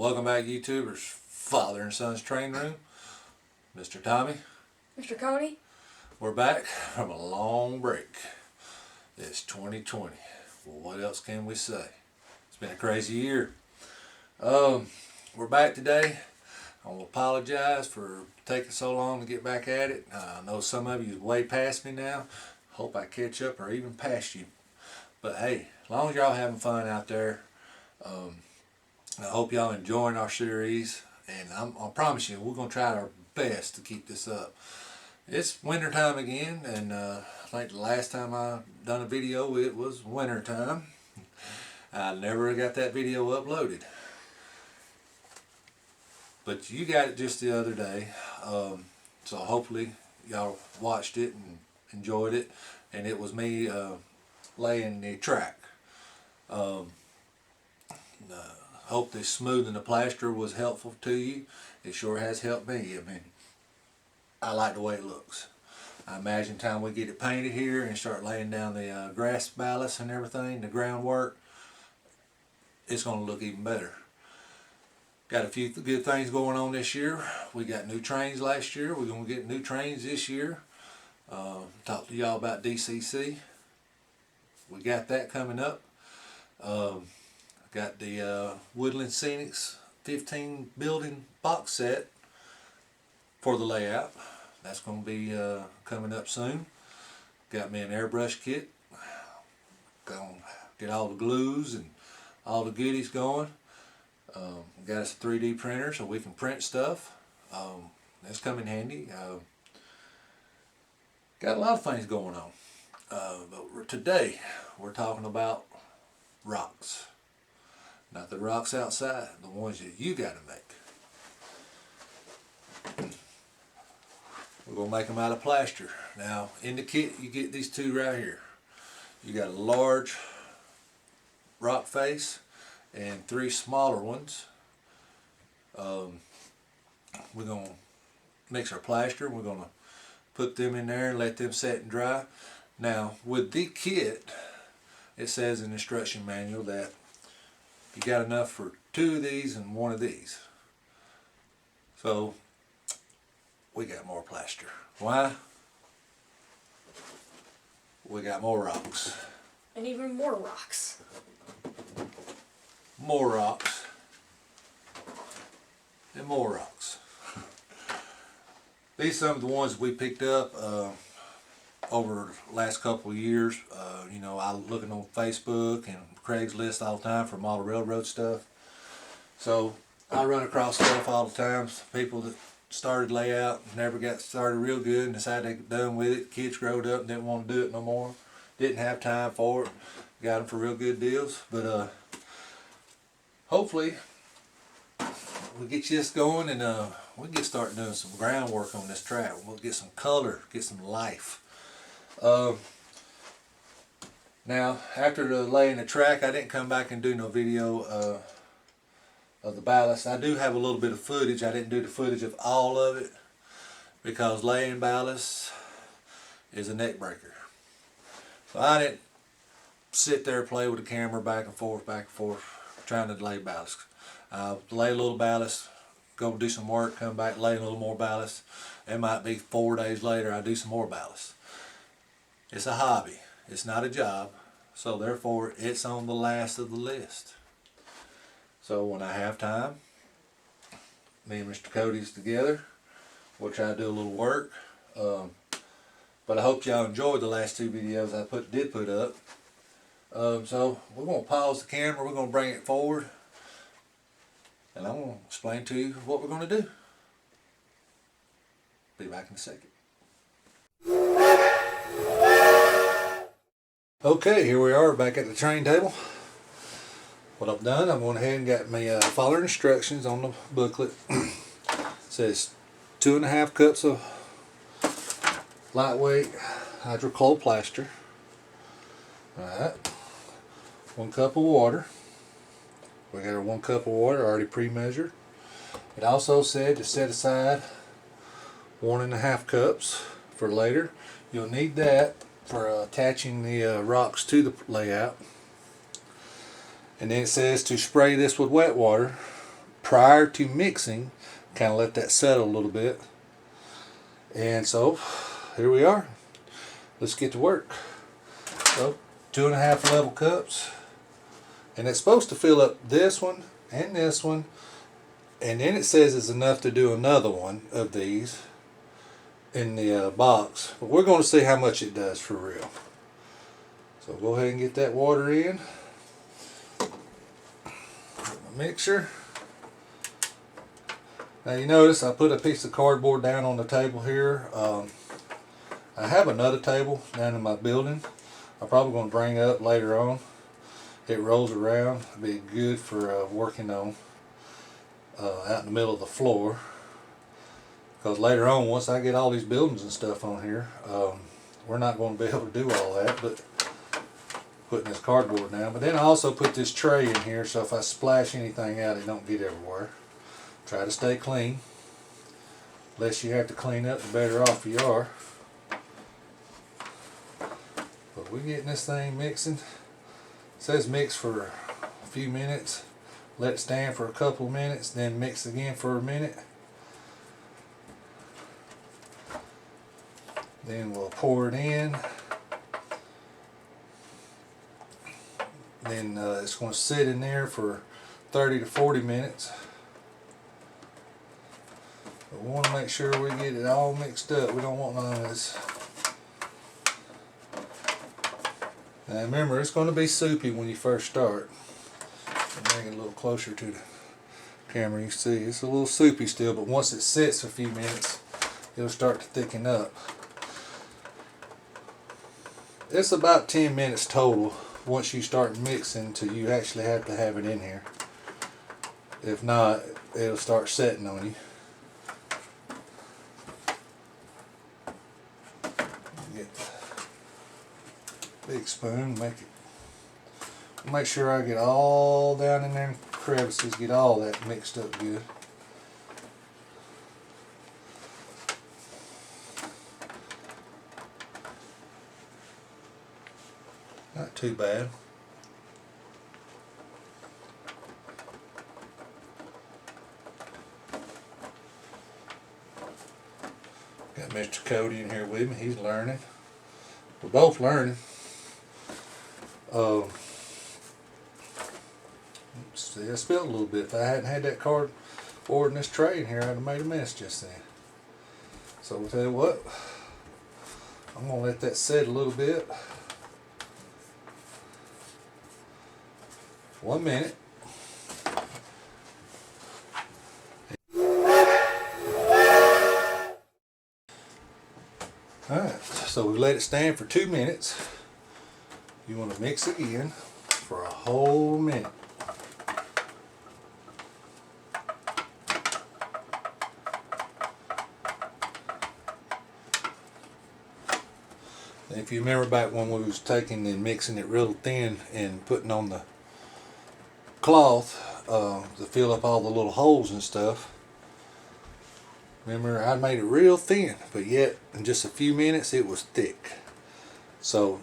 Welcome back, YouTubers. Father and Son's Train Room. Mr. Tommy. Mr. Cody. We're back from a long break. It's 2020. Well, what else can we say? It's been a crazy year. We're back today. I want to apologize for taking so long to get back at it. I know some of you is way past me now. Hope I catch up or even past you. But hey, as long as y'all having fun out there, I hope y'all enjoying our series, and I promise you we're going to try our best to keep this up. It's winter time again, and I think the last time I done a video it was winter time. I never got that video uploaded, but you got it just the other day, so hopefully y'all watched it and enjoyed it. And it was me laying the track. Hope this smoothing the plaster was helpful to you. It sure has helped me. I mean, I like the way it looks. I imagine time we get it painted here and start laying down the grass ballast and everything, the groundwork, it's going to look even better. Got a few good things going on this year. We got new trains last year. We're going to get new trains this year. Talk to y'all about DCC. We got that coming up. Got the Woodland Scenics 15 building box set for the layout. That's going to be coming up soon. Got me an airbrush kit. Gonna get all the glues and all the goodies going. Got us a 3D printer so we can print stuff. That's come in handy. Got a lot of things going on. But today we're talking about rocks. Not the rocks outside, the ones that you got to make. We're going to make them out of plaster. Now, in the kit, you get these two right here. You got a large rock face and three smaller ones. We're going to mix our plaster. We're going to put them in there and let them set and dry. Now, with the kit, it says in the instruction manual that you got enough for 2 of these and 1 of these. So we got more plaster. Why? We got more rocks. And even more rocks. More rocks. And more rocks. These are some of the ones we picked up over the last couple of years. You know, I was looking on Facebook and Craigslist all the time for model railroad stuff. So I run across stuff all the time. People that started layout, never got started real good and decided they done with it. Kids growed up and didn't want to do it no more. Didn't have time for it. Got them for real good deals. But hopefully we get this going and we get started doing some groundwork on this track. We'll get some color, get some life. Now, after laying the track, I didn't come back and do no video of the ballast. I do have a little bit of footage. I didn't do the footage of all of it because laying ballast is a neck breaker. So I didn't sit there and play with the camera back and forth, trying to lay ballast. Lay a little ballast, go do some work, come back, lay a little more ballast. It might be 4 days later I do some more ballast. It's a hobby. It's not a job, so therefore it's on the last of the list. So when I have time, me and Mr. Cody's together, we'll try to do a little work. But I hope y'all enjoyed the last 2 videos I did put up. So we're going to pause the camera, we're going to bring it forward, and I'm going to explain to you what we're going to do. Be back in a second. Okay, here we are back at the train table. What I've done, I've gone ahead and got me following instructions on the booklet. It says 2.5 cups of lightweight hydrocolloid plaster. Alright, 1 cup of water. We got our 1 cup of water already pre-measured. It also said to set aside 1.5 cups for later. You'll need that for attaching the rocks to the layout. And then it says to spray this with wet water prior to mixing, kind of let that settle a little bit. And so here we are. Let's get to work. So 2.5 level cups, and it's supposed to fill up this one and this one, and then it says it's enough to do another one of these in the box, but we're going to see how much it does for real. So go ahead and get that water in. Mixture. Now you notice I put a piece of cardboard down on the table here. I have another table down in my building I'm probably going to bring up later on. It rolls around. It'd be good for working on out in the middle of the floor, because later on, once I get all these buildings and stuff on here, we're not going to be able to do all that, but putting this cardboard down. But then I also put this tray in here, so if I splash anything out, it don't get everywhere. Try to stay clean. Less you have to clean up, the better off you are. But we're getting this thing mixing. It says mix for a few minutes, let it stand for a couple of minutes, then mix again for a minute. Then we'll pour it in. Then it's going to sit in there for 30 to 40 minutes. But we want to make sure we get it all mixed up. We don't want none of this. Now remember, it's going to be soupy when you first start. I'll bring it a little closer to the camera. You see it's a little soupy still, but once it sits a few minutes, it'll start to thicken up. It's about 10 minutes total once you start mixing till you actually have to have it in here. If not, it'll start setting on you. Get a big spoon, make sure I get all down in them crevices, get all that mixed up good. Not too bad. Got Mr. Cody in here with me. He's learning. We're both learning. See, I spilled a little bit. If I hadn't had that cardboard in this tray in here, I'd have made a mess just then. So we'll tell you what, I'm going to let that set a little bit. 1 minute. Alright, so we let it stand for 2 minutes. You want to mix again for a whole minute. If you remember back when we was taking and mixing it real thin and putting on the cloth to fill up all the little holes and stuff. Remember, I made it real thin, but yet in just a few minutes it was thick. So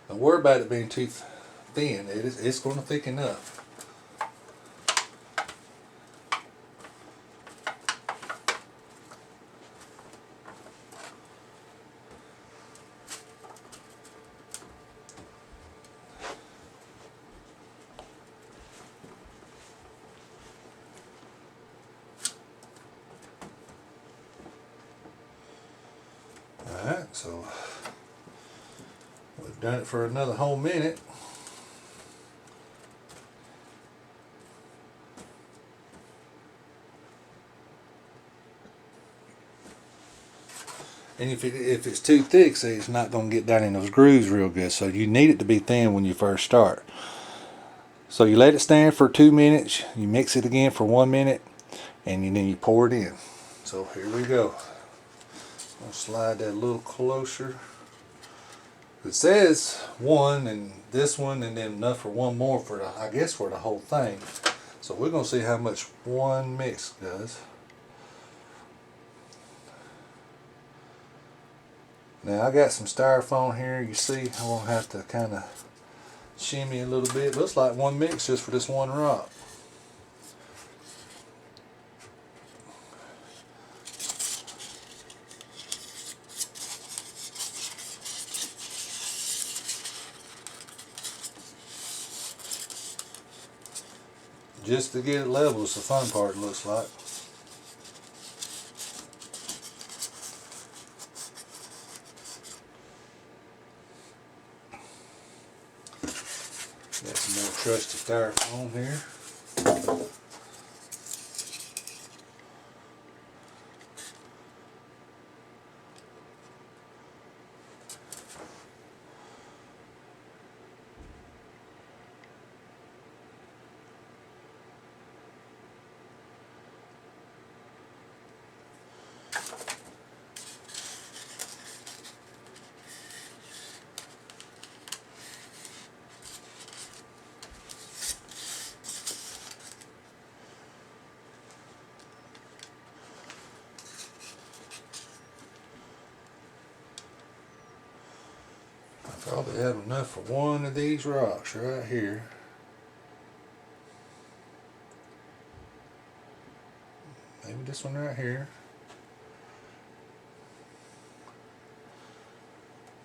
don't worry about it being too thin. It's going to thicken up. Alright, so we've done it for another whole minute. And if it's too thick, see, it's not going to get down in those grooves real good. So you need it to be thin when you first start. So you let it stand for 2 minutes, you mix it again for 1 minute, and then you pour it in. So here we go. I'll slide that a little closer. It says one and this one, and then enough for one more for the, I guess, for the whole thing. So we're gonna see how much one mix does. Now I got some styrofoam here. You see, I'm gonna have to kind of shimmy a little bit. Looks like one mix just for this one rock. just to get it level is the fun part, it looks like. Got some more trusty styrofoam here. I probably have enough for one of these rocks right here. Maybe this one right here.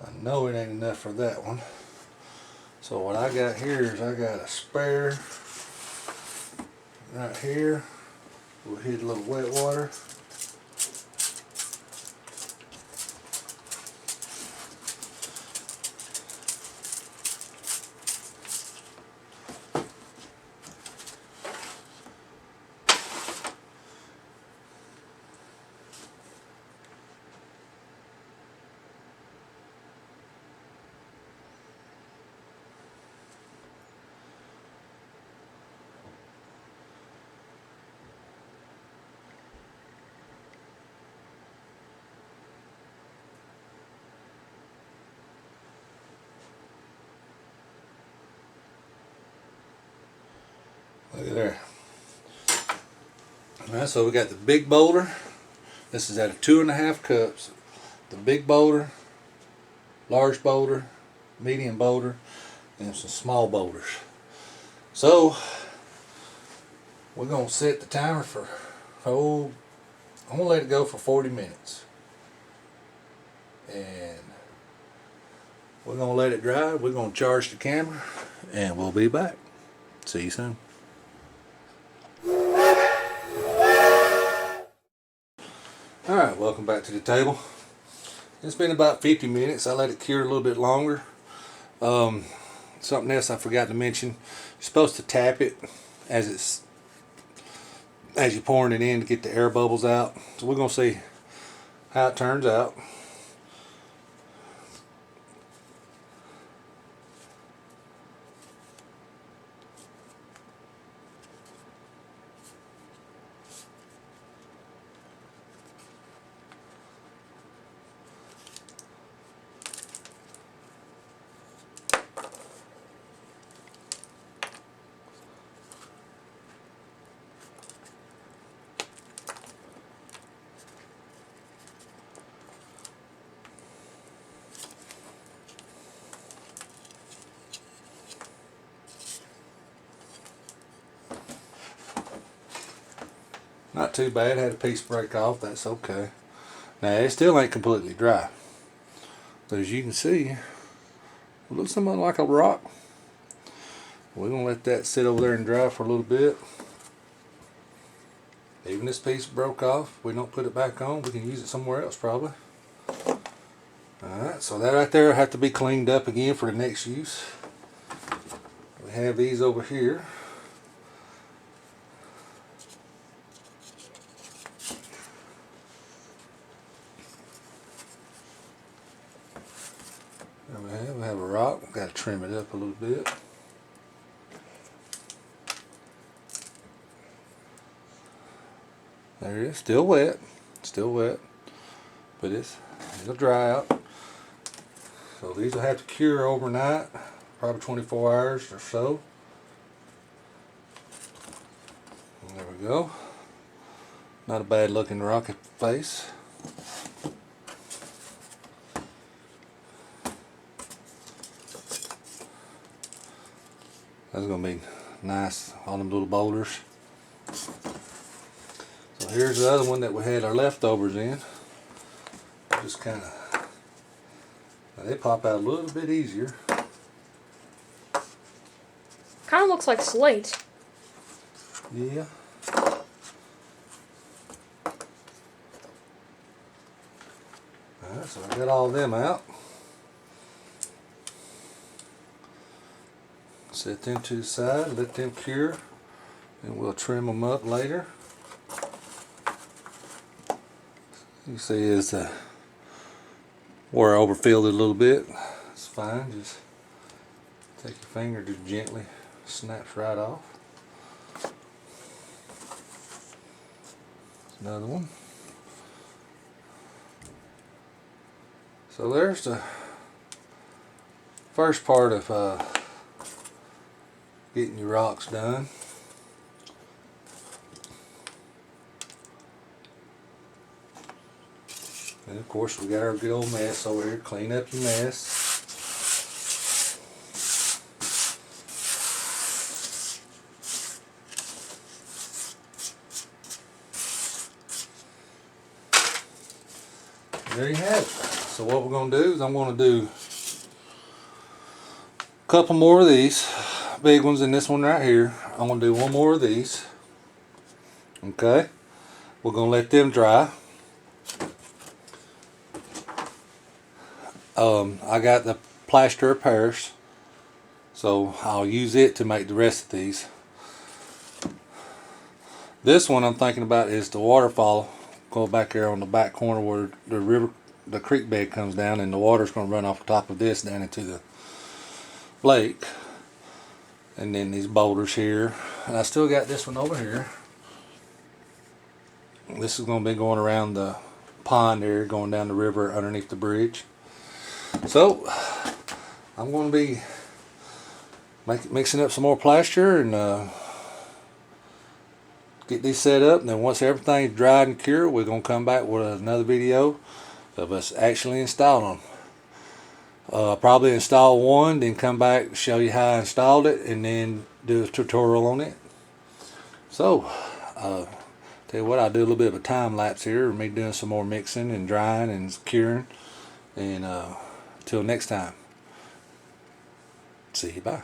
I know it ain't enough for that one. So what I got here is I got a spare right here. We'll hit a little wet water. Look at there. Alright, so we got the big boulder. This is out of 2.5 cups. The big boulder, large boulder, medium boulder, and some small boulders. So we're gonna set the timer for, I'm gonna let it go for 40 minutes. And we're gonna let it dry. We're gonna charge the camera and we'll be back. See you soon. Alright, welcome back to the table. It's been about 50 minutes. I let it cure a little bit longer. Something else I forgot to mention. You're supposed to tap it as you're pouring it in to get the air bubbles out. So we're going to see how it turns out. Not too bad. Had a piece break off. That's okay. Now it still ain't completely dry. But as you can see, it looks somewhat like a rock. We're gonna let that sit over there and dry for a little bit. Even this piece broke off. We don't put it back on. We can use it somewhere else probably. Alright, so that right there will have to be cleaned up again for the next use. We have these over here. There we have a rock. We've got to trim it up a little bit. There it is. Still wet. Still wet. But it'll dry out. So these will have to cure overnight. Probably 24 hours or so. And there we go. Not a bad looking rocket face. That's gonna be nice on them little boulders. So here's the other one that we had our leftovers in. Just kind of, they pop out a little bit easier. Kind of looks like slate. Yeah. Alright, so I got all of them out. Set them to the side, let them cure, and we'll trim them up later. You see as the where I overfilled it a little bit. It's fine, just take your finger, just gently snaps right off. Another one. So there's the first part of getting your rocks done. And of course we got our good old mess over here. Clean up your mess. There you have it. So what we're going to do is I'm going to do a couple more of these big ones and this one right here. I'm going to do one more of these. Okay. We're going to let them dry. I got the Plaster of Paris, so I'll use it to make the rest of these. This one I'm thinking about is the waterfall. Go back there on the back corner where the creek bed comes down, and the water's going to run off the top of this down into the lake. And then these boulders here, and I still got this one over here. This is going to be going around the pond there, going down the river underneath the bridge. So I'm going to be mixing up some more plaster and get these set up, and then once everything's dried and cured, we're going to come back with another video of us actually installing them. Probably install one, then come back, show you how I installed it, and then do a tutorial on it. So tell you what, I'll do a little bit of a time lapse here of me doing some more mixing and drying and curing, and until next time, see you, bye.